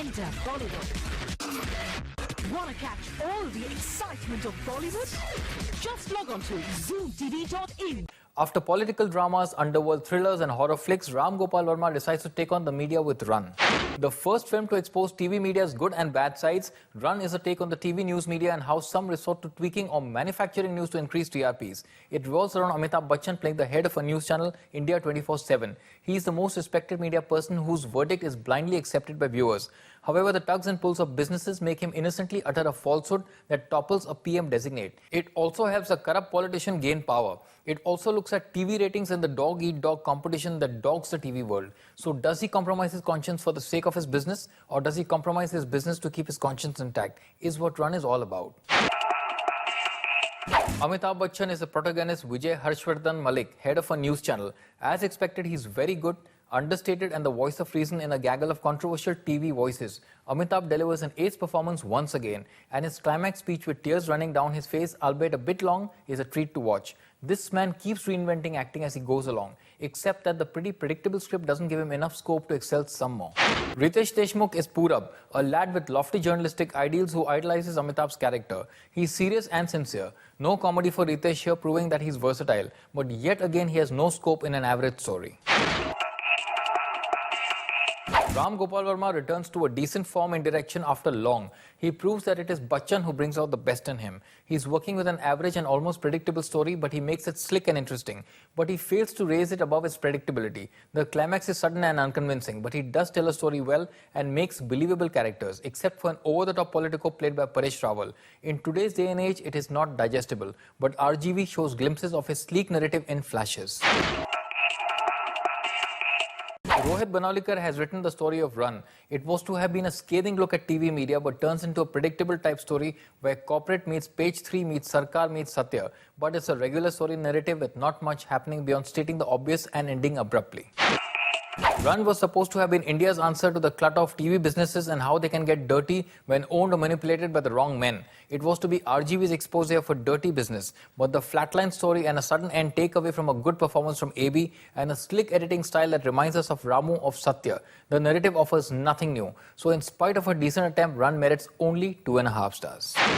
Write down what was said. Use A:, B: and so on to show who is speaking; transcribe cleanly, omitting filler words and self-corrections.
A: Enter Bollywood. Want to catch all the excitement of Bollywood? Just log on to zoomtv.in.
B: After political dramas, underworld thrillers and horror flicks, Ram Gopal Verma decides to take on the media with Rann. The first film to expose TV media's good and bad sides, Rann is a take on the TV news media and how some resort to tweaking or manufacturing news to increase TRPs. It revolves around Amitabh Bachchan playing the head of a news channel, India 24/7. He is the most respected media person whose verdict is blindly accepted by viewers. However, the tugs and pulls of businesses make him innocently utter a falsehood that topples a PM designate. It also helps a corrupt politician gain power. It also looks at TV ratings and the dog-eat-dog competition that dogs the TV world. So does he compromise his conscience for the sake of his business, or does he compromise his business to keep his conscience intact? Is what Rann is all about. Amitabh Bachchan is the protagonist Vijay Harshvardhan Malik, head of a news channel. As expected, he's very good, understated and the voice of reason in a gaggle of controversial TV voices. Amitabh delivers an ace performance once again, and his climax speech with tears running down his face, albeit a bit long, is a treat to watch. This man keeps reinventing acting as he goes along, except that the pretty predictable script doesn't give him enough scope to excel some more. Ritesh Deshmukh is Purab, a lad with lofty journalistic ideals who idolizes Amitabh's character. He's serious and sincere. No comedy for Ritesh here, proving that he's versatile, but yet again he has no scope in an average story. Ram Gopal Verma returns to a decent form in direction after long. He proves that it is Bachchan who brings out the best in him. He's working with an average and almost predictable story, but he makes it slick and interesting. But he fails to raise it above its predictability. The climax is sudden and unconvincing, but he does tell a story well and makes believable characters, except for an over-the-top politico played by Paresh Rawal. In today's day and age, it is not digestible, but RGV shows glimpses of his sleek narrative in flashes. Rohit Banawlikar has written the story of Rann. It was to have been a scathing look at TV media, but turns into a predictable type story where corporate meets page 3 meets Sarkar meets Satya. But it's a regular story narrative with not much happening beyond stating the obvious and ending abruptly. Rann was supposed to have been India's answer to the clutter of TV businesses and how they can get dirty when owned or manipulated by the wrong men. It was to be RGV's expose for dirty business, but the flatline story and a sudden end take away from a good performance from AB and a slick editing style that reminds us of Ramu of Satya. The narrative offers nothing new. So in spite of a decent attempt, Rann merits only 2.5 stars.